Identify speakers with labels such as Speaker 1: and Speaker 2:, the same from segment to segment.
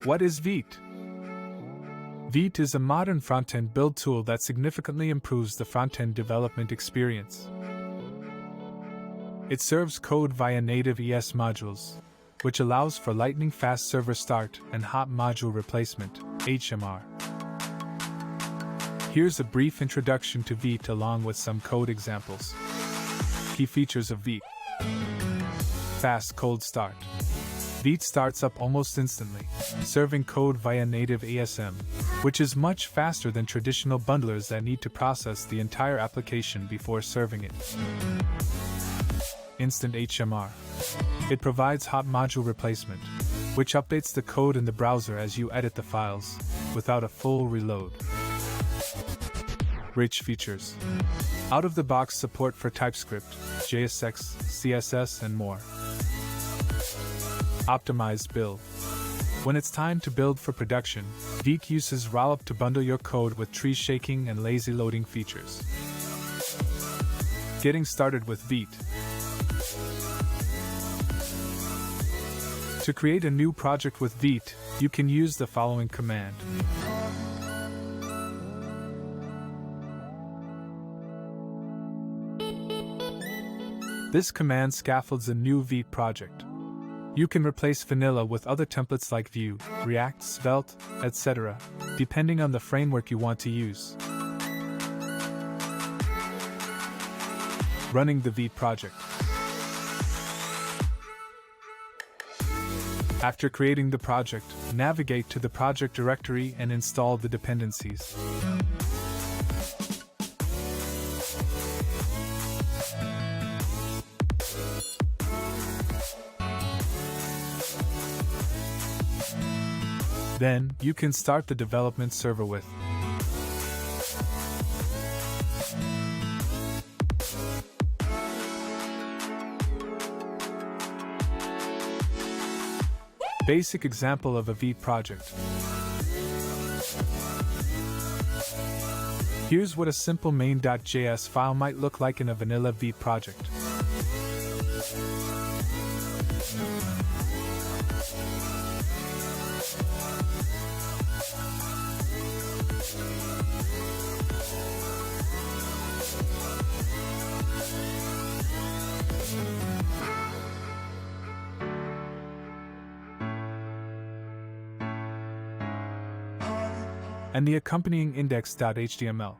Speaker 1: What is Vite? Vite is a modern frontend build tool that significantly improves the frontend development experience. It serves code via native ES modules, which allows for lightning-fast server start and hot module replacement, HMR. Here's a brief introduction to Vite along with some code examples. Key features of Vite. Fast cold start. Vite starts up almost instantly, serving code via native ASM, which is much faster than traditional bundlers that need to process the entire application before serving it. Instant HMR. It provides hot module replacement, which updates the code in the browser as you edit the files, without a full reload. Rich features. Out-of-the-box support for TypeScript, JSX, CSS, and more. Optimized build. When it's time to build for production, Vite uses Rollup to bundle your code with tree shaking and lazy loading features. Getting started with Vite. To create a new project with Vite, you can use the following command. This command scaffolds a new Vite project. You can replace vanilla with other templates like Vue, React, Svelte, etc., depending on the framework you want to use. Running the Vite project. After creating the project, navigate to the project directory and install the dependencies. Then, you can start the development server with basic example of a Vite project. Here's what a simple main.js file might look like in a vanilla Vite project. And the accompanying index.html.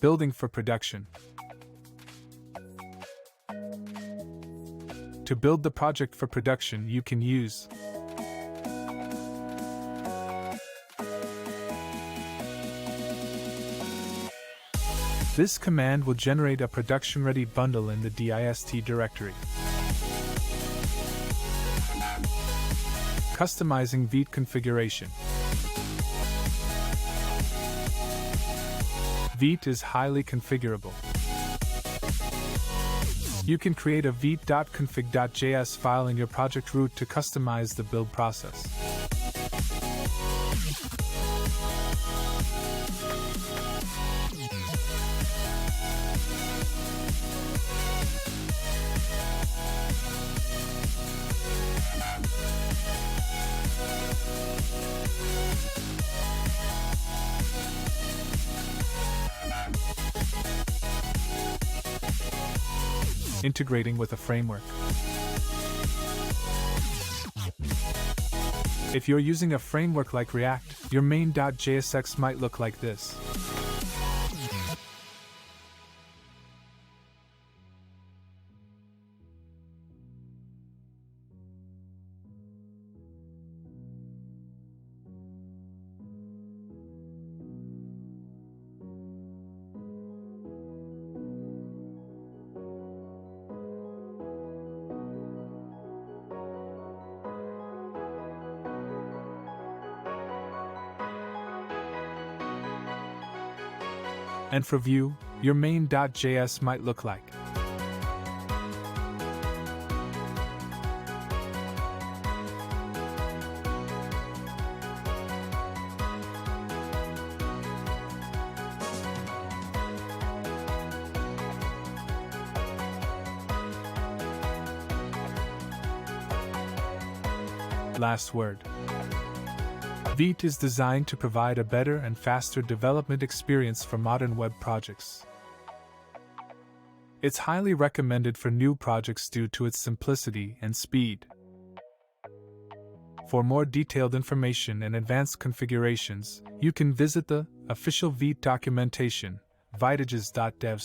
Speaker 1: Building for production. To build the project for production, you can use this command will generate a production-ready bundle in the dist directory. Customizing Vite configuration. Vite is highly configurable. You can create a vite.config.js file in your project root to customize the build process. Integrating with a framework. If you're using a framework like React, your main.jsx might look like this. And for Vue, your main.js might look like. Last word. Vite is designed to provide a better and faster development experience for modern web projects. It's highly recommended for new projects due to its simplicity and speed. For more detailed information and advanced configurations, you can visit the official Vite documentation, viteges.dev/.